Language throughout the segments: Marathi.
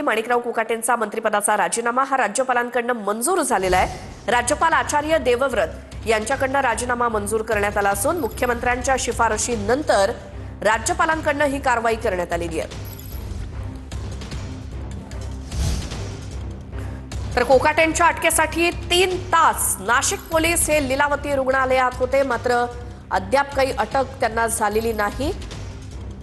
माणिकराव कोकाटेंचा मंत्रिपदाचा राजीनामा हा राज्यपालांकडून मंजूर झालेला आहे। राज्यपाल आचार्य देवव्रत यांच्याकडून राजीनामा मंजूर करण्यात आला असून मुख्यमंत्र्यांच्या शिफारशीनंतर राज्यपालांकडून ही कारवाई करण्यात आलेली आहे। तर कोकाटेंच्या अटकेसाठी 3 तास नाशिक पोलीस हे लीलावती रुग्णालयात होते, मात्र अद्याप काही अटक त्यांना झालेली नाही।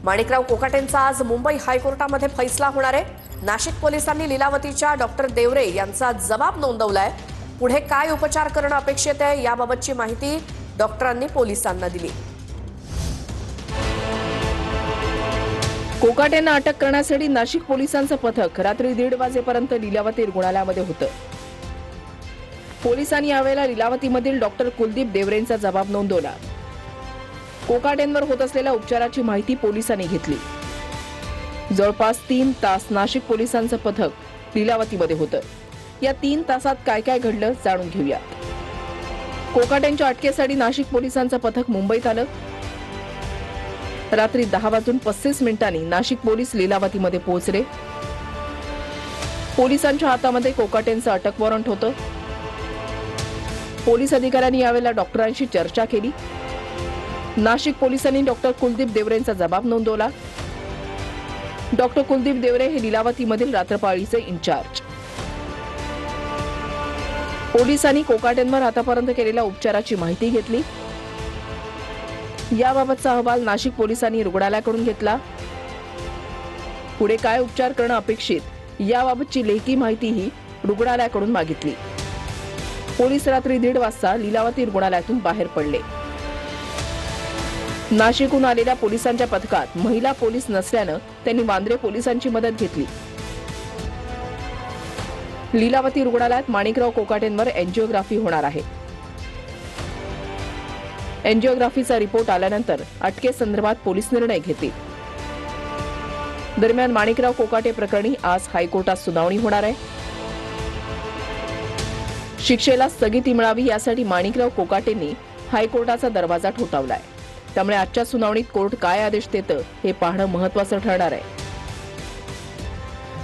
माणिकराव कोकाटेंचा आज मुंबई हायकोर्टामध्ये फैसला होणार आहे। नाशिक पोलिसांनी लीलावतीच्या डॉक्टर देवरे यांचा जबाब नोंदवलाय। पुढे काय उपचार करणं अपेक्षित आहे याबाबतची माहिती डॉक्टरांनी पोलिसांना दिली। कोकाटेंना अटक करण्यासाठी नाशिक पोलिसांचं पथक रात्री 1:30 वाजेपर्यंत लीलावती रुग्णालयामध्ये होतं। पोलिसांनी यावेळेला लीलावतीमधील डॉक्टर कुलदीप देवरेंचा जबाब नोंदवला। कोकाटेंवर होत असलेल्या उपचाराची माहिती पोलिसांनी घेतली। जवळपास 3 तास नाशिक पोलिसांचं पथक लीलावतीमध्ये होतं। या 3 तासात काय काय घडलं जाणून घेऊया। कोकाटेंच्या अटकेसाठी नाशिक पोलिसांचं पथक मुंबईत आलं। रात्री 10:35 नाशिक पोलीस लीलावतीमध्ये पोहोचले। पोलिसांच्या हातामध्ये कोकाटेंचं अटक वॉरंट होतं। पोलीस अधिकाऱ्यांनी यावेळेला डॉक्टरांशी चर्चा केली। नाशिक पोलिसांनी डॉक्टर कुलदीप देवरेंचा जबाब नोंदवला। डॉक्टर कुलदीप देवरे हे लीलावतीमधील रात्रपाळीचे इंचार्ज। पोलिसांनी कोकाटेंवर आतापर्यंत केलेल्या उपचाराची माहिती घेतली। याबाबतचा अहवाल नाशिक पोलिसांनी रुग्णालयाकडून घेतला। पुढे काय उपचार करणं अपेक्षित याबाबतची लेखी माहितीही रुग्णालयाकडून मागितली। पोलीस रात्री 1:30 वाजता लीलावती रुग्णालयातून बाहेर पडले। नाशिकहून आलेल्या पोलिसांच्या पथकात महिला पोलीस नसल्यानं त्यांनी वांद्रे पोलिसांची मदत घेतली। लीलावती रुग्णालयात माणिकराव कोकाटेंवर एंजिओग्राफी होणार आहे। एंजिओग्राफीचा रिपोर्ट आल्यानंतर अटकेसंदर्भात पोलीस निर्णय घेतील। दरम्यान माणिकराव कोकाटे प्रकरणी आज हायकोर्टात सुनावणी होणार आहे। शिक्षेला स्थगिती मिळावी यासाठी माणिकराव कोकाटेंनी हायकोर्टाचा दरवाजा ठोठावलाय। त्यामुळे आजच्या सुनावणीत कोर्ट काय आदेश देतं हे पाहणं महत्त्वाचं ठरणार आहे।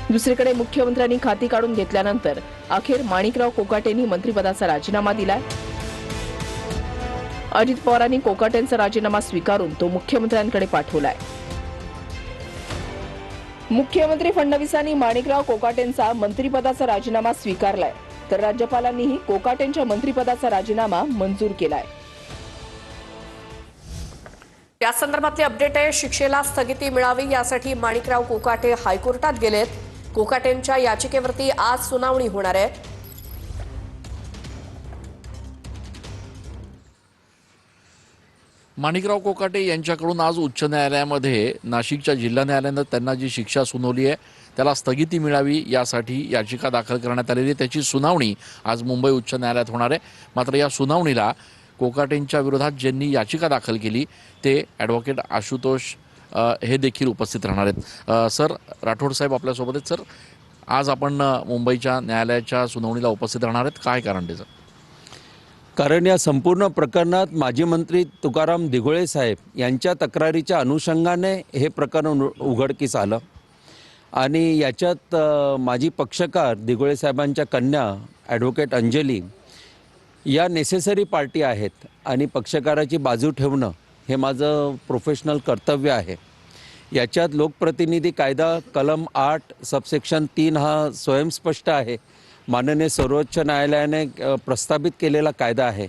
दुसरीकडे मुख्यमंत्र्यांनी खाती काढून घेतल्यानंतर अखेर माणिकराव कोकाटेंनी मंत्रिपदाचा राजीनामा दिलाय। अजित पवारांनी कोकाटेंचा राजीनामा स्वीकारून तो मुख्यमंत्र्यांकडे पाठवलाय। मुख्यमंत्री फडणवीसांनी माणिकराव कोकाटेंचा मंत्रिपदाचा राजीनामा स्वीकारलाय, तर राज्यपालांनीही कोकाटेंच्या मंत्रिपदाचा राजीनामा मंजूर केलाय। या संदर्भातली अपडेट आहे। शिक्षेला स्थगिती मिळावी यासाठी माणिकराव कोकाटे हायकोर्टात गेलेत। कोकाटेंच्या याचिकेवरती आज सुनावणी होणार आहे। माणिकराव कोकाटे यांच्याकडून आज उच्च न्यायालयामध्ये नाशिकच्या जिल्हा न्यायालयानं त्यांना जी शिक्षा सुनावली आहे त्याला स्थगिती मिळावी यासाठी याचिका दाखल करण्यात आलेली आहे। त्याची सुनावणी आज मुंबई उच्च न्यायालयात होणार आहे। मात्र या सुनावणीला कोकाटेंच्या विरोधात ज्यांनी याचिका दाखल केली ते ॲडव्होकेट आशुतोष हे देखील उपस्थित राहणार आहेत। सर, राठोड साहेब आपल्यासोबत आहेत। सर, आज आपण मुंबईच्या न्यायालयाच्या सुनावणीला उपस्थित राहणार आहेत, काय कारण त्याचं? कारण या संपूर्ण प्रकरणात माजी मंत्री तुकाराम दिघोळे साहेब यांच्या तक्रारीच्या अनुषंगाने हे प्रकरण उघडकीस आलं आणि याच्यात माजी पक्षकार दिघोळे साहेबांच्या कन्या ॲडव्होकेट अंजली या नेसेसरी पार्टी आहेत आणि पक्षकाराची बाजू ठेवणं हे माझं प्रोफेशनल कर्तव्य आहे। याच्यात लोकप्रतिनिधी कायदा कलम 8 सबसेक्शन 3 हा स्वयंस्पष्ट आहे। माननीय सर्वोच्च न्यायालयाने प्रस्थापित केलेला कायदा आहे।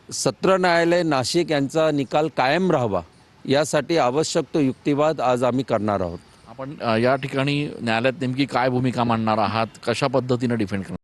सत्र न्यायालय नाशिक यांचा निकाल कायम राहावा यासाठी आवश्यक तो युक्तिवाद आज आम्ही करणार आहोत। आपण या ठिकाणी न्यायालयात नेमकी काय भूमिका मांडणार आहात, कशा पद्धतीने डिफेंड करणार?